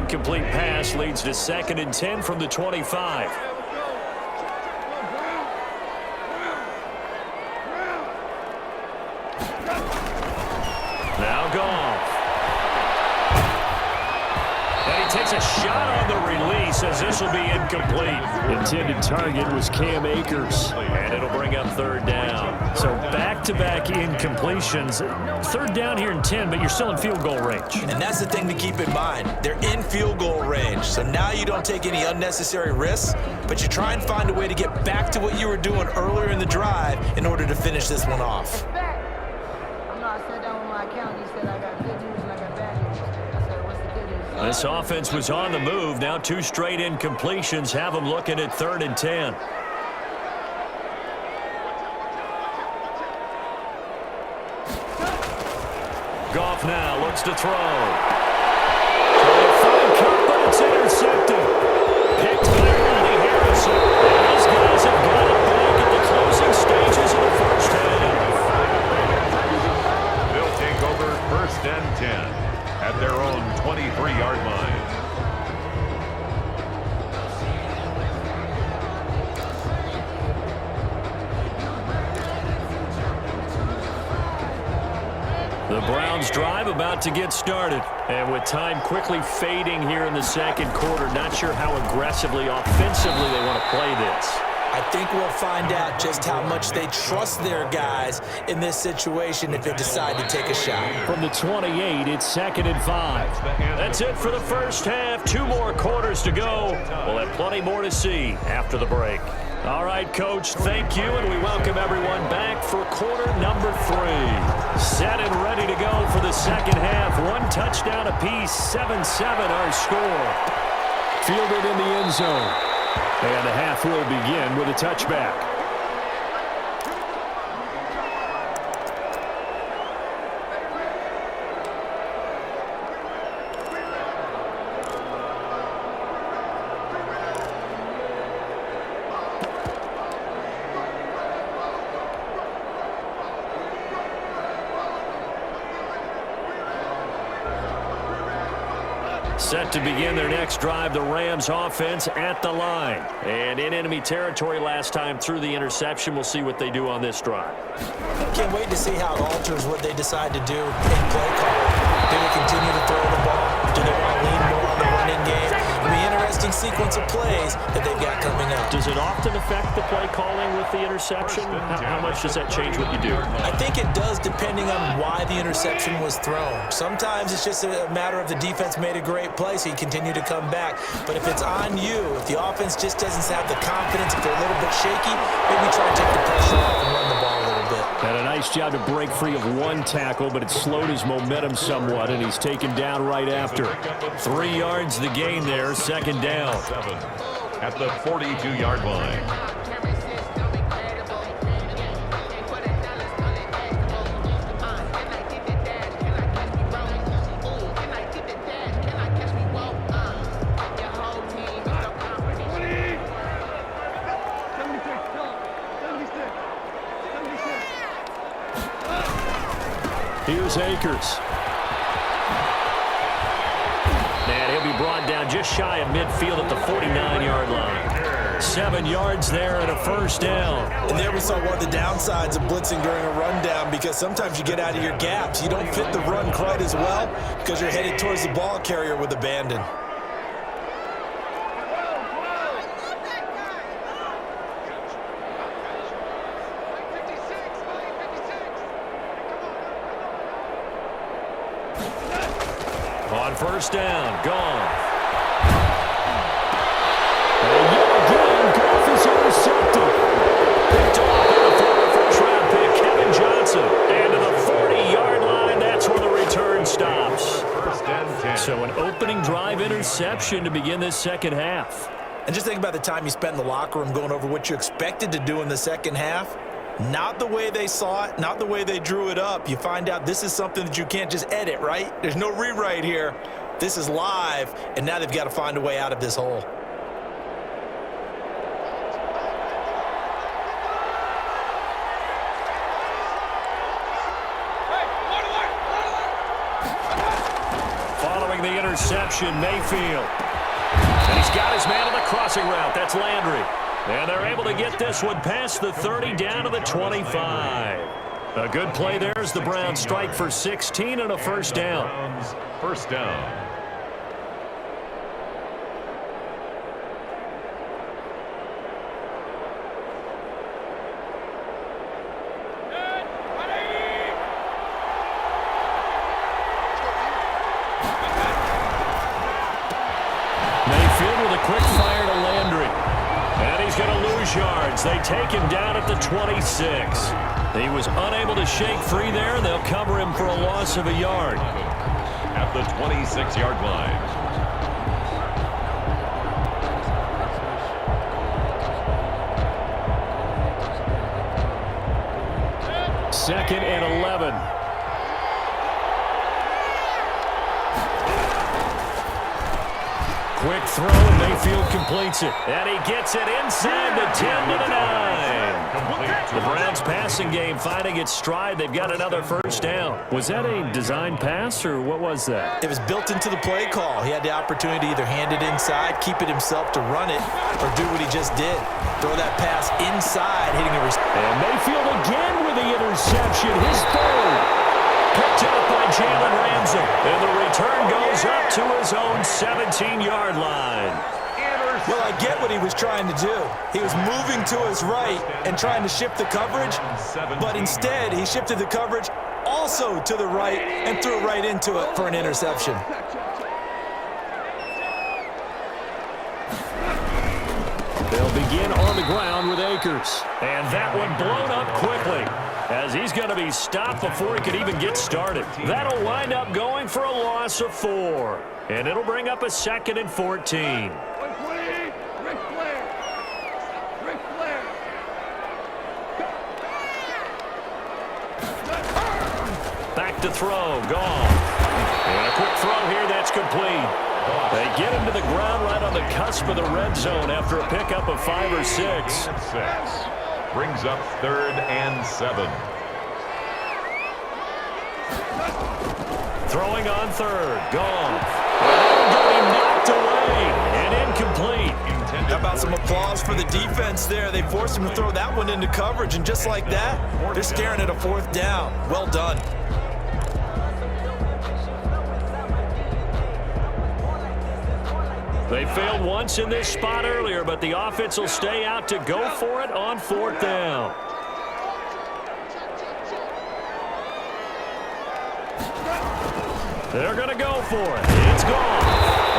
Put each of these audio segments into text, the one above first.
incomplete pass leads to 2nd and 10 from the 25. Now Goff. And he takes a shot on the release as this will be incomplete. Intended target was Cam Akers. And it'll bring up 3rd down. So back-to-back incompletions. 3rd down here in 10, but you're still in field goal range. And that's the thing to keep in mind. They're in field goal range. So now you don't take any unnecessary risks, but you try and find a way to get back to what you were doing earlier in the drive in order to finish this one off. This offense was on the move. Now 2 straight incompletions have them looking at 3rd and 10. Goff now looks to throw. Trying to find Cup, but it's intercepted. Picked by Ronnie Harrison. And these guys have got it back at the closing stages of the first half. They'll take over 1st and 10. At their own 23-yard line. The Browns drive about to get started. And with time quickly fading here in the 2nd quarter, not sure how aggressively, offensively they want to play this. I think we'll find out just how much they trust their guys in this situation if they decide to take a shot. From the 28, it's 2nd and 5. That's it for the first half. 2 more quarters to go. We'll have plenty more to see after the break. All right, Coach, thank you, and we welcome everyone back for quarter number 3. Set and ready to go for the 2nd half. 1 touchdown apiece, 7-7 our score. Fielded in the end zone. And the half will begin with a touchback. Set to begin their next drive, the Rams offense at the line. And in enemy territory last time through the interception. We'll see what they do on this drive. Can't wait to see how it alters what they decide to do in play call. Do they continue to throw the ball? Do they want to lean more on the running game? It'll be an interesting sequence of plays that they've got coming up. Does it often affect the play calling with the interception? How much does that change what you do? I think it does, depending on why the interception was thrown. Sometimes it's just a matter of the defense made a great play, so you continue to come back. But if it's on you, if the offense just doesn't have the confidence, if they're a little bit shaky, maybe try and take the pressure off and run the ball a little bit. Had a nice job to break free of 1 tackle, but it slowed his momentum somewhat, and he's taken down right after. 3 yards the gain there, 2nd down. At the 42-yard line. Here's Akers. And he'll be brought down just shy of midfield at the 49-yard line. 7 yards there and a 1st down. And there we saw one of the downsides of blitzing during a rundown, because sometimes you get out of your gaps. You don't fit the run quite as well because you're headed towards the ball carrier with abandon. On 1st down, Goff. And yet again, Goff is intercepted. Picked off by the former first-round pick, Kevin Johnson. And to the 40-yard line, that's where the return stops. 1st and 10. So an opening drive interception to begin this 2nd half. And just think about the time you spent in the locker room going over what you expected to do in the 2nd half. Not the way they saw it, not the way they drew it up. You find out this is something that you can't just edit, right? There's no rewrite here. This is live, and now they've got to find a way out of this hole. Following the interception, Mayfield. And he's got his man on the crossing route. That's Landry. And they're able to get this one past the 30 down to the 25. A good play there as the Browns strike for 16 and a first down. First down. Yards. They take him down at the 26. He was unable to shake free there, and they'll cover him for a loss of a yard. At the 26-yard line. Second and 11. Quick throw, and Mayfield completes it. And he gets it inside the 10 to the 9. The Browns passing game finding its stride. They've got another first down. Was that a design pass, or what was that? It was built into the play call. He had the opportunity to either hand it inside, keep it himself to run it, or do what he just did. Throw that pass inside, hitting a receiver. And Mayfield again with the interception. His third. Picked up by Jalen Ramsey. And the return goes up to his own 17-yard line. Well, I get what he was trying to do. He was moving to his right and trying to shift the coverage, but instead he shifted the coverage also to the right and threw right into it for an interception. They'll begin on the ground with Akers. And that one blown up quickly, as he's going to be stopped before he could even get started. That'll wind up going for a loss of 4. And it'll bring up a 2nd and 14. Back to throw, gone. And a quick throw here, that's complete. They get him to the ground right on the cusp of the red zone after a pickup of 5 or 6. Brings up 3rd and 7. Throwing on 3rd, gone. Got him knocked away and incomplete. How about some applause for the defense there? They forced him to throw that one into coverage, and just like that, they're staring at a 4th down. Well done. They failed once in this spot earlier, but the offense will stay out to go for it on 4th down. They're going to go for it. It's gone.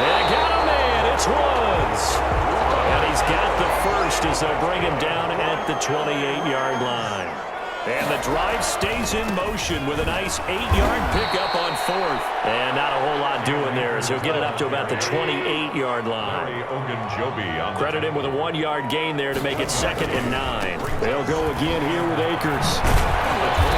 They got a man. It's Woods. And he's got the first as they bring him down at the 28-yard line. And the drive stays in motion with a nice 8-yard pickup on 4th. And not a whole lot doing there as he'll get it up to about the 28-yard line. Credit him with a 1-yard gain there to make it 2nd and 9. They'll go again here with Akers.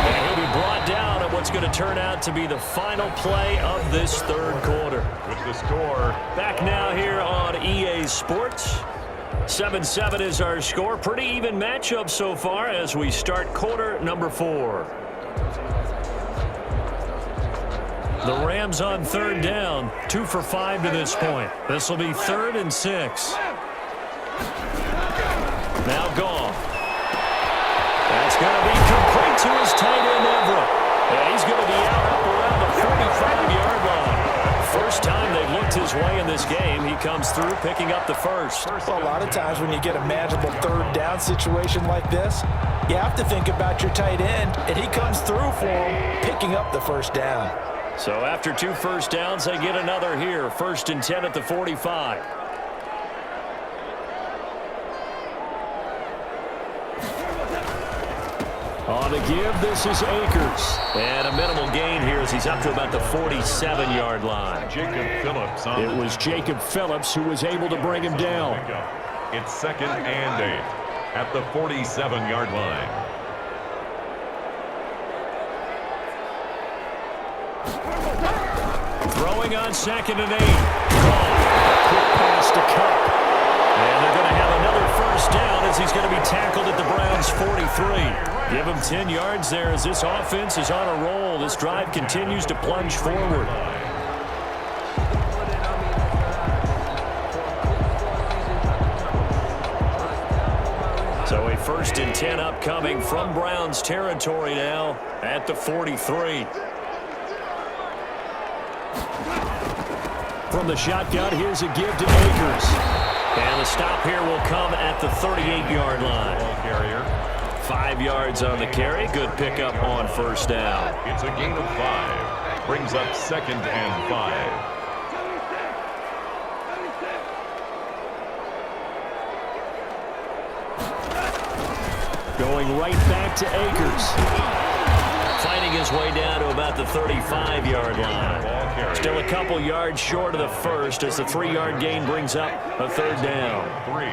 And he'll be brought down at what's going to turn out to be the final play of this 3rd quarter. With the score. Back now here on EA Sports. 7-7 is our score. Pretty even matchup so far as we start quarter number 4. The Rams on 3rd down, 2 for 5 to this point. This will be 3rd and 6. Now Goff. That's going to be complete to his tight end Everett. And he's going to be out up around the 45-yard line. First time they've looked his way in this game, he comes through picking up the first. Well, a lot of times when you get a manageable 3rd down situation like this, you have to think about your tight end, and he comes through for him, picking up the first down. So after 2 first downs, they get another here. 1st and 10 at the 45. On the give, this is Akers. And a minimal gain here as he's up to about the 47-yard line. It was Jacob Phillips who was able to bring him down. It's 2nd and 8 at the 47-yard line. Throwing on 2nd and 8. Quick pass to Cup. And they're going to have another first down as he's going to be tackled at the Browns' 43. Give him 10 yards there as this offense is on a roll. This drive continues to plunge forward. 1st and 10 upcoming from Browns territory now at the 43. From the shotgun, here's a give to Akers. And the stop here will come at the 38-yard line. Ball carrier. 5 yards on the carry. Good pickup on 1st down. It's a gain of 5. Brings up 2nd and 5. Going right back to Akers. Fighting his way down to about the 35-yard line. Still a couple yards short of the first as the 3-yard gain brings up a 3rd down. 3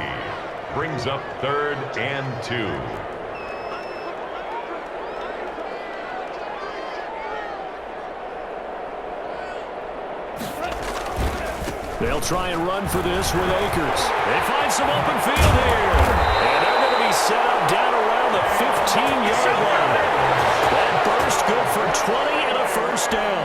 brings up 3rd and 2. They'll try and run for this with Akers. They find some open field here. And they're going to be set up down around the 15-yard line. That burst good for 20 and a 1st down.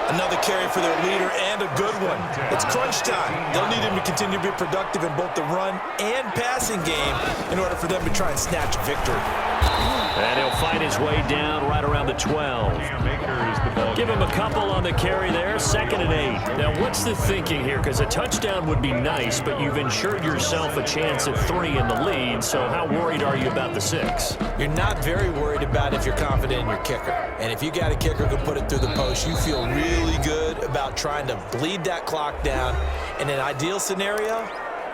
Another carry for their leader and a good one. It's crunch time. They'll need him to continue to be productive in both the run and passing game in order for them to try and snatch a victory. And he'll fight his way down right around the 12. Give him a couple on the carry there, 2nd and 8. Now, what's the thinking here? Because a touchdown would be nice, but you've ensured yourself a chance at 3 in the lead, so how worried are you about the 6? You're not very worried about if you're confident in your kicker. And if you got a kicker who can put it through the post, you feel really good about trying to bleed that clock down. In an ideal scenario,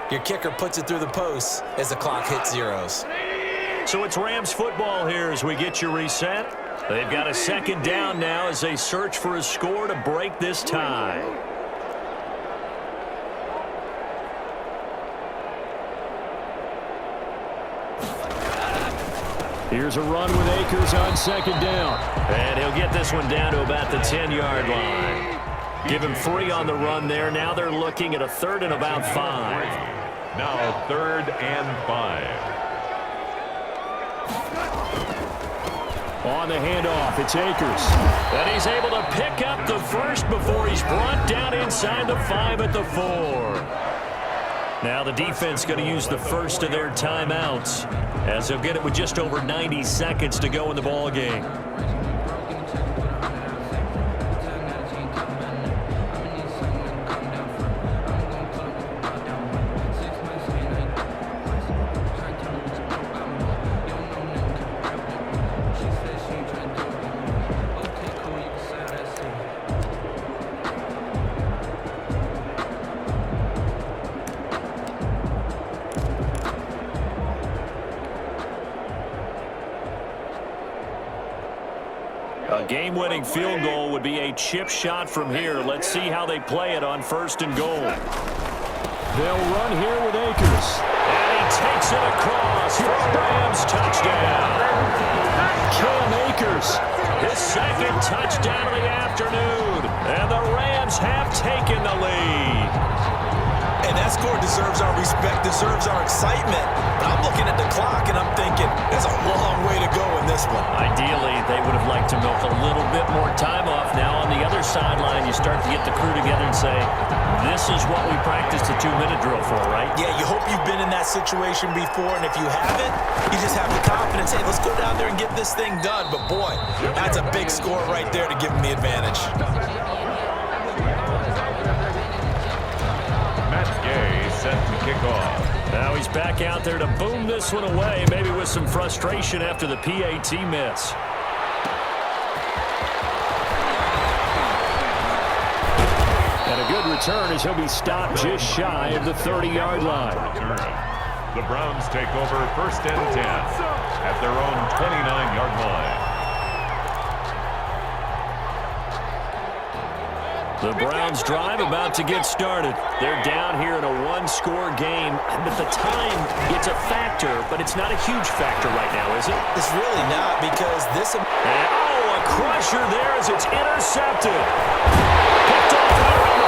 your kicker puts it through the post as the clock hits zeros. So it's Rams football here as we get you reset. They've got a 2nd down now as they search for a score to break this tie. Here's a run with Akers on 2nd down. And he'll get this one down to about the 10-yard line. Give him 3 on the run there. Now they're looking at a 3rd and about 5. Now 3rd and 5. On the handoff, it's Akers. And he's able to pick up the 1st before he's brought down inside the 5 at the 4. Now the defense going to use the 1st of their timeouts as they'll get it with just over 90 seconds to go in the ball game. A game-winning field goal would be a chip shot from here. Let's see how they play it on 1st and goal. They'll run here with Akers. And he takes it across for a Rams touchdown. Cam Akers, his 2nd touchdown of the afternoon. And the Rams have taken the lead. And that score deserves our respect, deserves our excitement. But I'm looking at the clock, and I'm thinking, there's a long way to go in this one. Ideally, they would have liked to milk a little bit more time off. Now, on the other sideline, you start to get the crew together and say, this is what we practiced a 2-minute drill for, right? Yeah, you hope you've been in that situation before, and if you haven't, you just have the confidence, hey, let's go down there and get this thing done. But, boy, that's a big score right there to give them the advantage. Set to kick off. Now he's back out there to boom this one away, maybe with some frustration after the PAT miss. And a good return as he'll be stopped just shy of the 30-yard line. The Browns take over 1st and 10 at their own 29-yard line. The Browns drive about to get started. They're down here in a 1-score game, but the time, it's a factor, but it's not a huge factor right now, is it? It's really not, because this... And, a crusher there as it's intercepted. Picked off right around